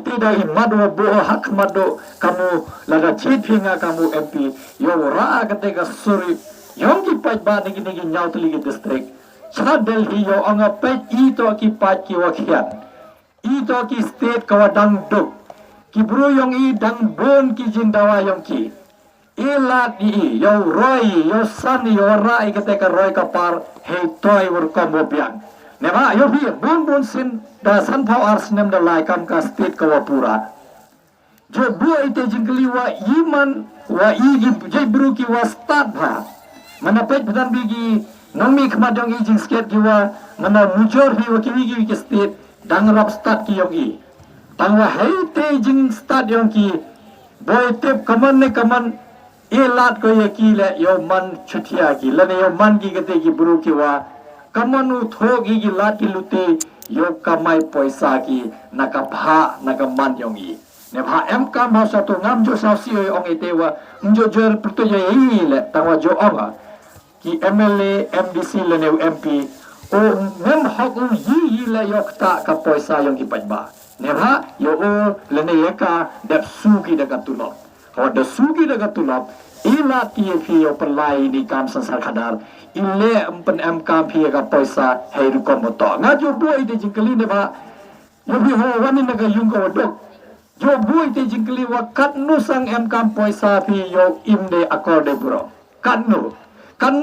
tidak imado bo hak mado kamu lada chipinga kamu MP yo ra ketika suri yong ki pai ba nigi nyau teligi district sa Delhi yo anga pet ito ki pat ki wakian ito ki state kawadang duk ki bro yong i dang bon ki jindawa yong ki ilat i yo roy yo san yo ra ketika roy kapar hey toy wor kombo biang nema yo bi bon sin da san phao ars nem da lai kam ka state kawapura jo bu ite jingli wa iman wa igi je bru ki wa start bha mana pet badan bigi nomi kmadong i jing sket ki wa mana mujor hi wa ki state dang rap start ki yong i tang wa hey te jing start yong ki boy tep kaman ne kaman ilat ko ye ki le yo man chutia ki le ne yo man ki kete ki bru ki wa kamanu thogi ki lat ki lute yo kamai poisa ki nakapha nakaman yongi ne bha em kam ha sa to ngam jo sa si ong ite wa njo jer pruto ye le tawa jo onga ki MLA MDC le ne MP o mem hak yi le yokta ka poisa yong ki pajba ne bha yo o le ne yeka dep su ki daga tulop ho de su ki daga tulop ila TFP yo pelai ni kam sansar khadar ile empen em kam phi ka poisa hei ru kom to nga jo boy de jingkali ne ba yo bi ho wani na ka yung ko dok jo boy de jingkali wa kat nu sang em kam poisa phi yo im de akorde bro kat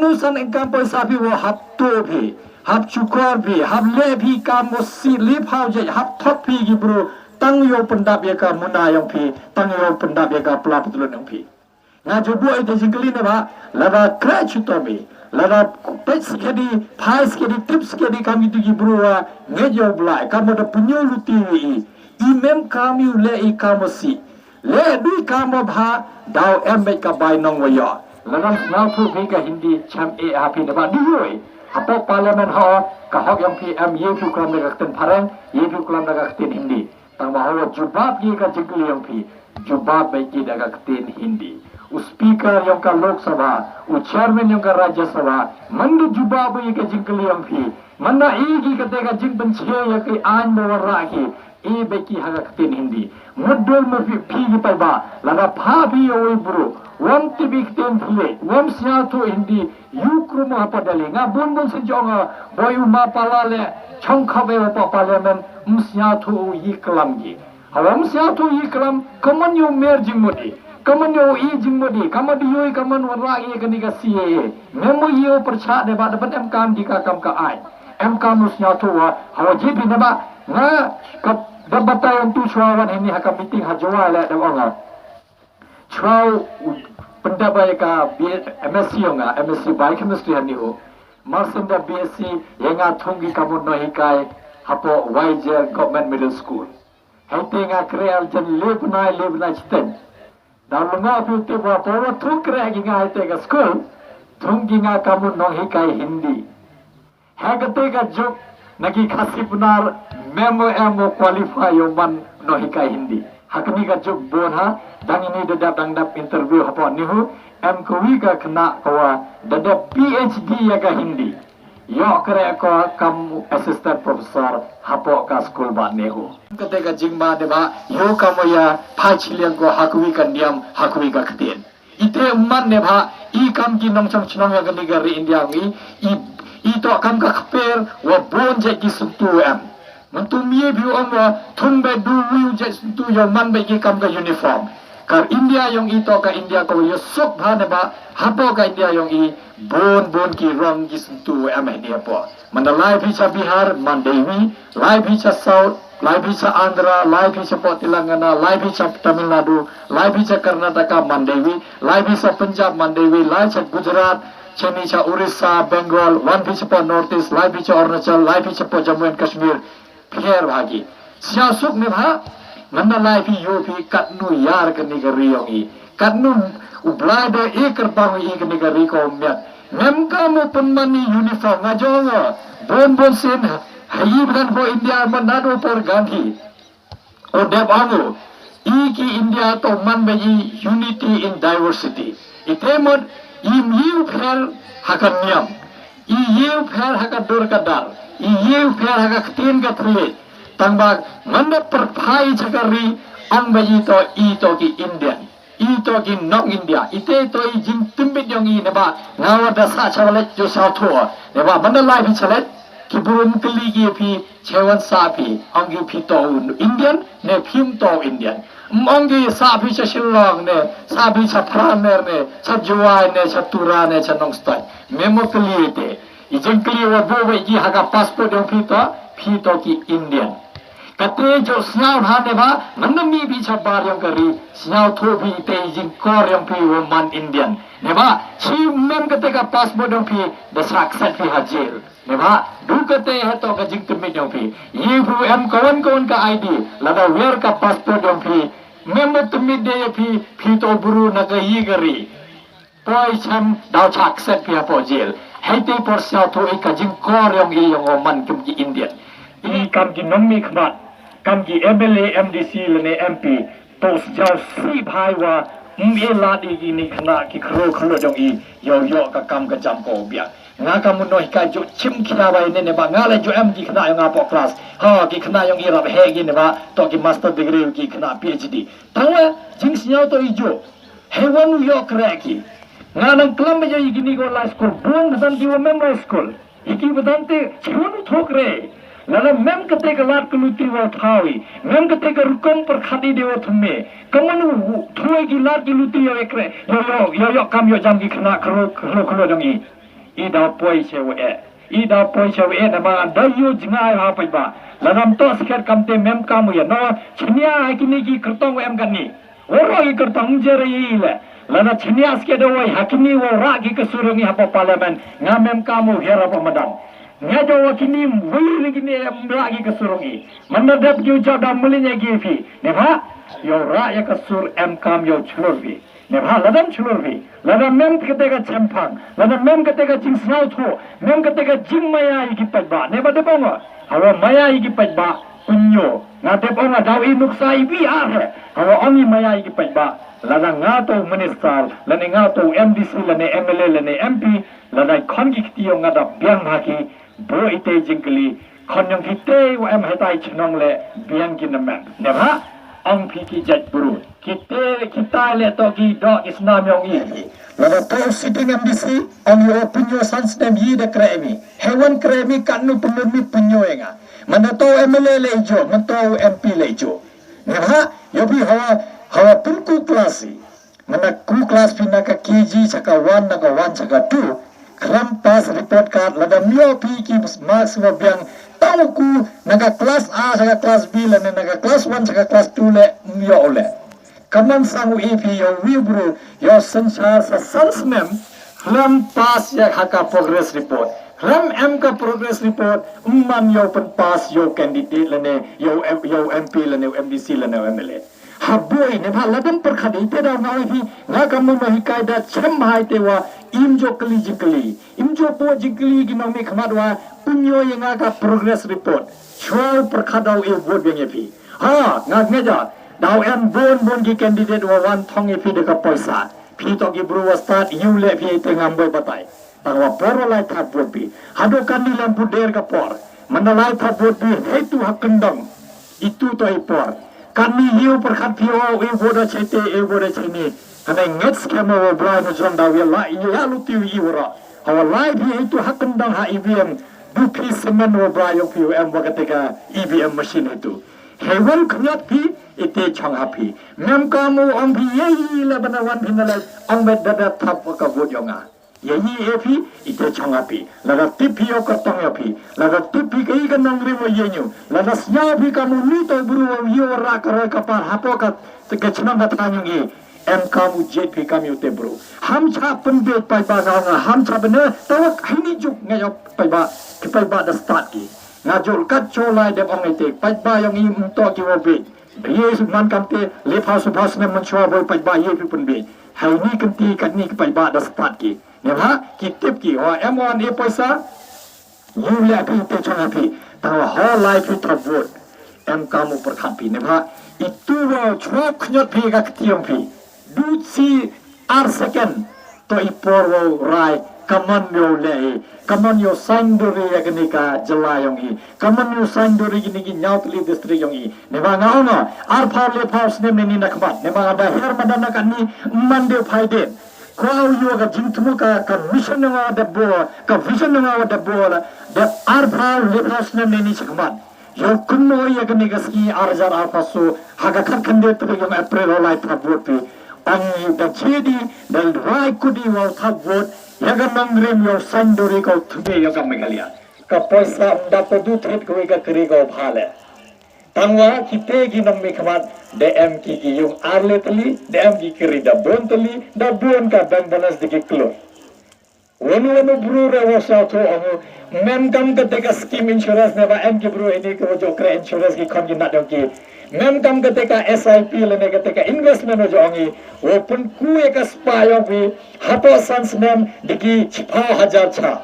nu sang em kam poisa phi wa hap to phi hap chukor phi hap le phi kam mo si lip hau je hap thop phi gi bro tang yo pendap ye ka muna yong phi tang yo pendap ye ka pla putulun yong phi nga jo boy de jingkali ne ba laba crach to be lada pet sekali, pai sekali, tips sekali kami tu gibruwa ngejo blai kamu da penyulu TV imem kami le I kamu si le dui kamu bha dau embet ka bai nong wayo lada nau tu ka Hindi cham e happy da ba dioi apa parliament ha ka hok yang PM ye tu klam da ten parang ye tu klam da ten Hindi tang bahwa jubab ye ka jikli yang pi jubab bai ki da ten Hindi speaker yang ka Lok Sabha, chairman yang ka Rajya Sabha, mandu jubab ye ka jingkali yang phi, manda igi ka tega jing benche ya ki an bawara ki, e beki haga katin Hindi. Modul ma phi gi pai ba, lada pha phi oi bro, wam tibi kten phile, wam sia to Hindi, yukru ma padali nga bon se jonga, boyu ma palale, chong khabe pa parliament, sia to yi kalam gi. Hawam sia to yi kalam, kaman yo mer jingmodi. Kaman yo I jingmodi, kaman dioi kaman warra ye kani ka siye. Memo yo percha de ba dapat em kam di ka kam ka ai. Em kam usnya to wa hawa jibi na ba nga ka dabata yang tu chwawan ini haka meeting ha jowa la da onga. Chwaw pendabai ka MSc nga MSc biochemistry hani ho. Marsenda BSc yenga thungi kamun no hikai hapo Waijer Government Middle School. Hente nga kreal jan lebnai chiten. Dalam ngapu tu bawa thung kere ginga hite ka school thung ginga kamu nong hikai Hindi hagate ka jok nagi khasi punar memo emo qualify yo man no hikai Hindi hakni ka jok bon ha dang ini dadap interview hapo nihu em kuwi ka kena kawa dadap PhD ya ka Hindi yo kere ko kam assistant professor hapo ka school ba nehu ketika jingba deba yo kamu ya phachiliang ko hakwi kan diam hakwi ka khtien ite man ne bha I kam ki nong chong chnong ya gani gari India ngi I to kam ka khper wa bon je ki suntu am mantu mie bi om thun be du wi je suntu yo man be ki kam ka uniform kar India yong I to ka India ko yo sok bha ne ba hapo ka India yong I bon ki rong ki suntu am dia po mandalai bhicha Bihar mandewi lai bhicha South lai bhicha Andhra lai bhicha Telangana lai bhicha Tamil Nadu lai bhicha Karnataka mandewi lai bhicha Punjab mandewi lai bhicha Gujarat cheni cha Orissa Bengal one bhicha po North East lai bhicha Arunachal lai bhicha po Jammu and Kashmir pher bhagi sia suk ne bha mandalai bhi yo bhi katnu yar kani gari yongi katnu ublai de ekar pang I kani gari ko myat mem kamu penmani uniform ngajonga bon sin hayi bukan po India manado por Gandhi or debango iki India to man bagi unity in diversity itemod yiu pher hakan niam yiu pher hakan dur kadar yiu pher hakan tin ka thule tangba nganda perpai cakari ang bayi to ki Indian ito ki North India ite to i jing timbit yong i neba ngawa da sa chawalet jo sa tho neba manda lai bi chalet ki burum kli gi phi chewan sa phi ang gi phi to Indian ne phim to Indian ang gi sa phi cha shillong ne sa phi cha phraner ne cha juwai ne cha tura ne cha nong stai memo kli ite i jing kli wa bo we ji haga passport yong phi to ki Indian kate jo siaw ha ne ba manami bi cha bar yong kari siaw tho bi te jing kor yong phi wo man Indian ne ba chi mem kate ka passport yong phi da sak set phi hajil ne ba du kate ha to ka jing tumit yong phi ye bu em kawan ka ID lada wer ka passport yong phi mem tumit de phi to buru na ka yi gari poi cham dau chak set phi ha po jil haite por siaw tho e ka jing kor yong i yong man kim ki Indian i kam ki nommi khmat kam ki MLA MDC lene MP tos jaw si bhai wa mbe la di gi ni khna ki khro dong i yo ka kam ka jam ko bia nga kam no ka jo chim khia bai ne ba nga le jo MD khna nga po class ha ki khna yong i rab he gi ne ba to ki master degree ki khna PhD tawa jing siaw to i jo he wan yo kraki nga nang klam jo i gi ni go la school bung dan ki wa member school iki badante chunu thokre Lala mem kate ka lat kuluti wa thawi mem kate ka rukom par khadi de wa thume kamanu thuai ki lat ki luti yo ekre yo kam yo jam ki khna khlo dong i da poi che wa na ma da yo jinga ha pai ba lanam to sket kam te mem kam ya no chnya ha ki ni ki krtong wa em kan ni oro i krtong je re i le lana chnya sket do wa hakini wa ra ki ka surungi ha pa parliament nga mem kam hera pa madam ngajo wakini wili gini lagi kesurungi menadap ju jada melinya gifi nebha yo ra ya kesur kam yo chulurvi nebha ladam chulurvi ladam mem ketega chempang ladam mem ketega jing snau tho mem ketega jing maya igi pajba neba de bonga hawa maya igi pajba unyo na de bonga daw i nuksa i bi are hawa ongi maya igi pajba lada ngato minister lane ngato MDC lane MLA lane MP lada kongi kitiyo ngada biang haki bro ite jingkli konyong kite wa em hatai chnong le biang kinamak neba ang piki jat bro kita le to gi do isnam yong i lada to sitting MDC ang yo punyo sans dem yi de kremi hewan kremi kanu pelumi punyo enga mana to MLA le jo manto MP le jo neba yo bi hawa pulku klasi mana ku kelas pina ka KG saka 1 na ka 1 saka 2 kram pas report card lada mio pi ki marks wa biang tahu ku naga kelas A saka kelas B le naga kelas 1 saka kelas 2 le mio ole kaman sangu EP yo wibru yo sensar sa sansnem kram pas ya haka progress report kram M ka progress report umman yo pen pas yo candidate lene yo MP lene MDC lene MLA haboi ne bha ladam par khadi te da ngai hi nga kam mo hi kai da chem hai te wa imjo po jikli gi no mi khmat wa punyo ye nga ka progress report chwa par khadau e vote beng phi ha nga nge ja daw en bon gi candidate wa wan thong e phi de ka paisa phi to gi bru wa start yu le phi te ngam boy batai ta wa poro lai tha vote bi hado kan ni lam pu der ka por mandalai tha vote bi he tu hakendang itu to e por kami hiu perkat hiu boda cete boda cini ane ngets kemo bra no jonda we la ya luti iwra hawa lai bi itu hakendang ha IBM dupi semen bra yo pi em wakateka IBM machine itu hewan knyat pi ite chang hapi mem kamu om bi ye la banawan binala om bedada thap ka bodionga yeyi epi ite chang hapi la tipi yo kartong yapi la tipi kai kan nangri mo yenyu la snya bi kamu ni to buru yo ra karo kapar hapo ka te chnam da tanyungi em kamu jet pi kamu te bro ham cha pen be pai ba nga ham cha bene tawa hini juk ngayo pai ba da start ki ngajul kat cholai de ong ite pai ba yong i to ki wo be yesu man kamte le pha su phas ne man chwa boy pai ba ye pi pen be hai ni kanti kat ni pai ba da start ki ne ha ki tip ki wa M1 e paisa yu le pi te chang pi tawa ho lai pi ta vote em kamu perkhat pi ne ha itu wa chwa khnyot pi ka ktiom pi du si ar second to ipor wo rai kamanyo le kamanyo sandori yagnika jalayongi kamanyo sandori ginigi nyautli district yongi neba ngauna arpha le paus ne meni nakmat neba da her madana kanni mande phaiden kwau yoga jintmu ka mission nga da bo ka vision nga da bo da arpha le paus ne meni chakmat yo kunno yagnika ski arjar arpasu haga khande to yong april olai thabot Ang da chedi dal rai kudi wal thabot yaga mangrim yo sandori ko thube yaga megalia ka paisa da podu thret ko ga kri go phale tangwa kite gi nam mikmat dm ki yung arletli dm ki kri da bontli da bon ka bang banas digi klo wonu bru re wasa to amu mem kam ka teka scheme insurance ne ba em ki bru ini ko jo kre insurance ki khon gi na dong ki mem kam ketika SIP lene ketika investment ojo ongi open kue ka spayo bi hato sans nem digi chipao hajar cha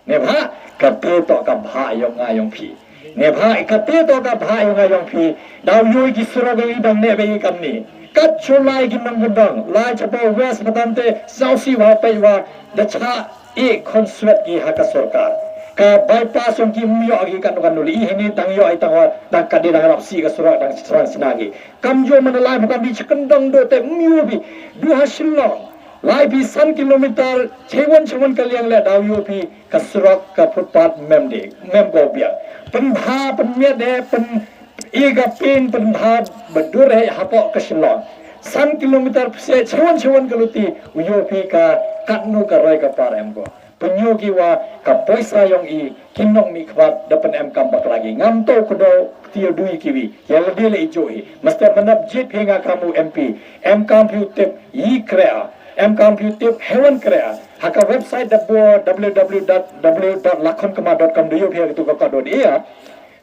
ne bha kate to ka bha yong ayong phi ne bha kate to ka bha yong ayong phi daw yoi gi suro gi dang ne be kam ni kat chulai gi mang dang lai chapo west patante sausi wa pe wa da cha e consulat gi haka sarkar ka bypass yung kimyo agi kan nuli ini tangyo ay tangwa dang kadi dang rapsi ka surat dang serang sinagi kamjo manalai bukan di cekendang do te myubi dua hasilong lai bi 1 kilometer cewon kaliang le daw yopi ka surat ka footpath memde go bia penbha penmia de pen ega pen penbha bedur he hapok ka silong 1 kilometer se cewon kaluti yopi ka katnu ka roi ka parem go penyogi wa ka poisa yong i kinong mi khwat dapan em kam bak lagi ngam to kudo tio dui kiwi ya le dele ijoi master manap jit henga kamu MP em computer i krea em computer hewan krea haka website da bo www.lakhonkama.com do yo phe tu ka do dia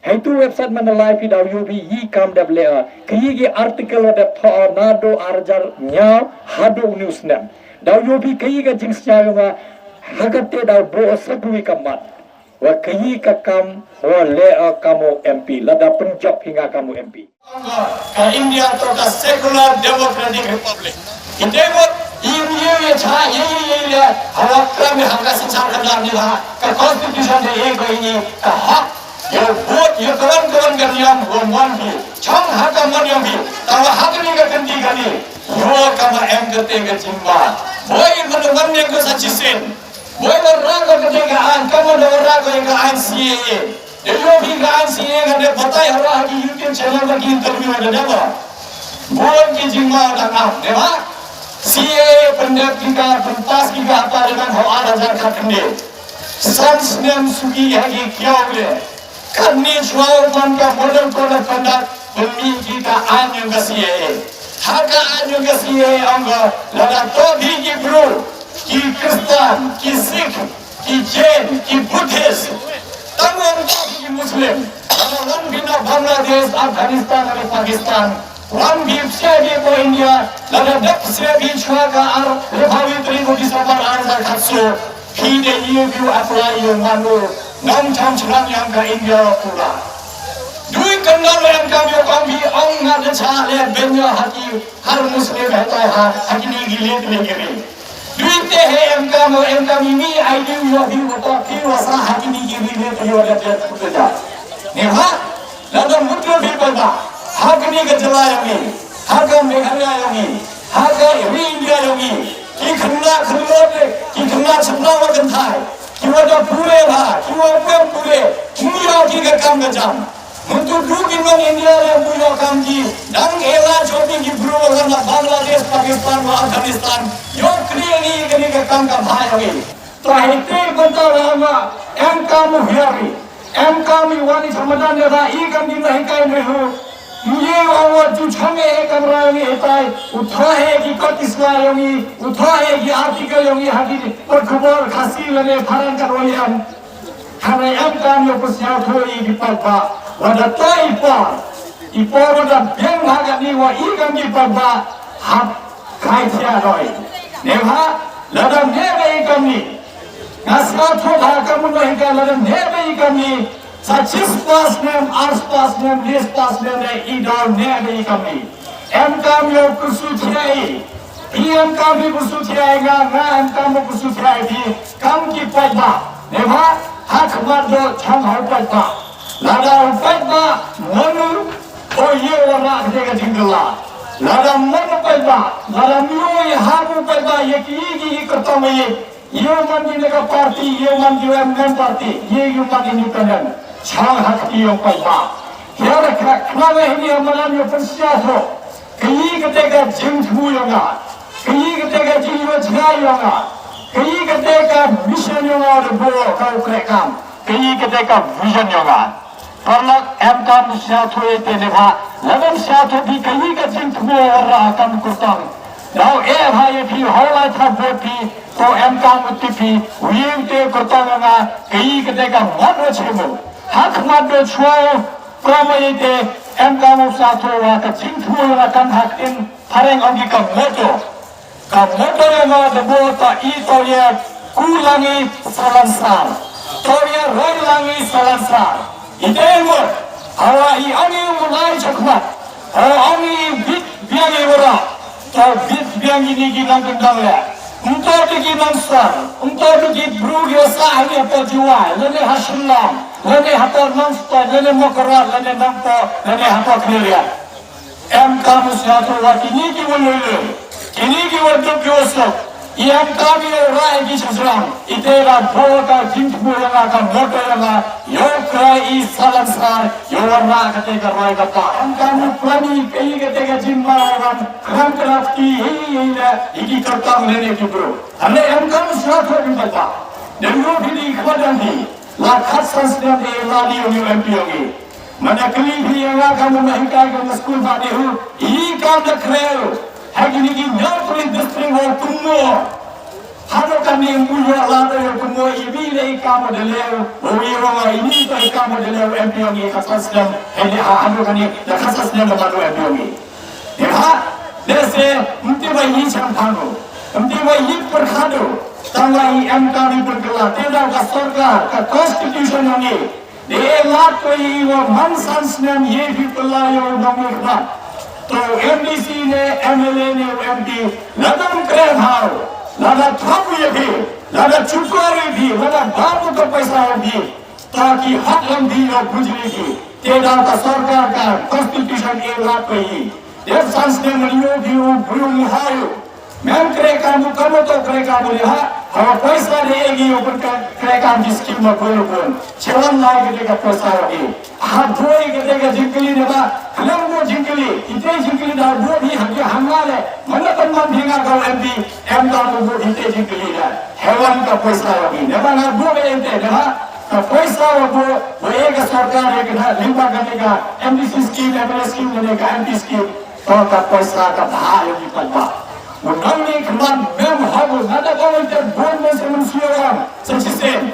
hai tu website mana live pi da yo bi i kam da ble ki gi article da tho na do arjar nya hado news nam da yo bi ki ga jings nya ma hagate da bo sakwi kamat wa kayi ka kam wa le kamu MP lada Punjab hingga kamu MP ka India to ka secular democratic republic indemot India ye cha ye hawa kram hanga sinchar kadar ni ha ka constitution de ye goi ni ka hak ye vote ye kawan ka niyam gon bi chang ha ka man yam bi tawa hakni ka kandi gani yo kama em gate ga chimba boy man ne ko sachisin boy raga ketika an kamu raga yang an CAA yo भी an CAA ने बताया हरा कि YouTube channel में की इंटरव्यू में देखो बोल की जिम्मा लगा देवा CAA पंडित की का पास की का apa dengan हो 8000 खटने sans nem sugi है कि क्या हुए करनी छुआओ मन का मॉडल को न पंडा बन्नी की का an yang ka CAA harga an yang ka CAA angga lada to भी की bro ki Kristen, ki Sikh, ki Jain, ki Buddhist, tamam ki Muslim. One bin of Bangladesh, Afghanistan and Pakistan. One bin Saudi ko India. Lada dak Saudi chwaga ar Republic ko disabar ar khatso. Ki de you apply yung manu. Nam cham chlang yang ka India pura. Dui kandal yang kami kami ong ngad cha le benya hati har Muslim hata ha hakini gilet le giri. Duite he em kami ni ID yo bi ko ki wasa hakini giri le yo le kuda. Ne ha lada mutro bi baba hakini ke jala yangi haga meghalaya yangi haga India yangi ki khunna de ki khunna chapna wa kan thai ki wa da pure ba ki wa pem pure muya ki ka kam ga jam untuk dugi mang India le muya kam ki dang ela choti ki bro wa Bangladesh Pakistan wa Afghanistan yo krieni kani ka kam ka bhai hogi to hite banta rama em kam hiari em kam wani samadan ne da I kam din nahi kai me ho ये और जो छमे एक कमरा में होता है उठा है कि कतिस्वा योगी उठा है कि आर्टिकल योगी हाथी और खबर खासी लने फरन कर वलियम हमें एम काम यो पुस्या थोड़ी दिपा वदता इपा वदा बेंग भागनी व ई गम दिपा हाथ खाइथिया रोय नेभा लदम ने बे कमनी नसका थो भागम नहीं का लदम ने बे कमनी Sachis pas nem, ars pas nem, les pas nem, I down never kami. Em kam yo kusu thiai, PM kami bersuciai ngam kamu bersuciai di kam ki pajba neba hak mardo cham hau pajba lada pajba monu o ye wara dega jingla lada monu pajba lada mui habu pajba ye ki katome ye mandi nega party ye mandi MN party ye mandi independent cham hak ki yo pajba yara khawe ni amalan yo persiaso kyi katega jinghu yonga kyi katega jiwa jayonga kyi katega mission yonga de bo kau krekam kyi katega vision yonga parlak MKM syatho ete neba lagan syatho di kyi ka jinghu ora kam kurtang now bhai phi hola tha boti to MKM utipi wiute kurtanga kyi katega mano chemo hak mado chwo Promayete MKM syatho wa ka jinghu ora kan hak in pareng ongi ka moto yang ada bota itu ya kulangi salansar, toya rolangi salansar. Itu emor, awak ini mulai cakap, awak ini bit biang ora, to bit biang ini kita tentang le. Untuk kita nansar, untuk kita berugia sah ini apa jual, lene hasillam, lene hatar nansar, lene makarat, lene nampak, lene hatar kelihat. MKM syatho wa kini kita mulai. Ini kita berdoa, yang kami orang ini sekarang, itulah doa jingku yang akan motor yang yokrai salansar, yorna ketika roy kata, kami pelani ketika jimbaran, kerangkati ini kertang lene kibru. Ane kami syatho berdoa, dengar ini kepada ni, lakat sanksian lali UMP yogi. Mana kali yang akan memahirkan sekolah baru, ini kami kerel. Hari ini nyamperin distrik orang tumbuh, halo kami mulia lada yang tumbuh ini lagi kamu dulu, orang ini lagi kamu dulu MP yang kasas dan ini halo kami dah kasas dan baru MP yang ini. Lihat, desa mesti bayi campur, mesti bayi perkhadu, tanggai MK ini bergelar, tidak surga, ke konstitusi ini, dia lat bayi mansan senam ye people yang bangun. तो MDC ने MLA ने MP लगा करे भाव लगा थापू ये भी लगा चुकारे भी लगा बाबू का पैसा भी ताकि हक हम भी और गुजरे की तेरा का सरकार का कॉन्स्टिट्यूशन एक लाख पे ही एक सांस ने मनियो भी भूल मुहायो मैं करे काम करो तो करे काम बोले हाँ हम पैसा देगी ऊपर करे काम जिसकी मकोल कौन चलन लाए के देगा पैसा होगी हाथ धोए के देगा जिंकली ने बा हम वो जिंकली इतने जिंकली ना वो भी हमके हंगाले मतलब तमाम भिंगा का MP MKM वो इतने जिंकली है हेवन का पैसा होगी ने बा ना वो भी इतने ने बा का पैसा वो एक सरकार एक ना लिंबा करने का MDC स्कीम MLA स्कीम लेने का MP स्कीम तो का पैसा का भार होगी पलवा Mengenai keman memhabu, nada kau itu bukan manusia orang sensisen.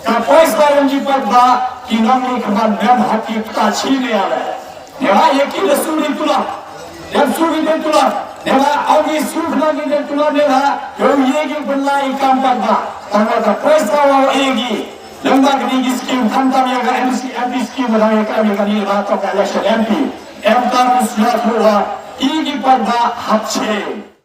Kapoi sekarang jibat ba, kinami keman memhati kacili ada. Neva yakin suri tulah, yang suri dan tulah. Neva awal suri lagi dan tulah neva, yo yegi belai kampak ba. Tanggal kapoi sekarang yegi, lembaga ini skim tanpa yang MP skim orang yang kami kali ratok election MP. MKM syatho wa igi pada hapce.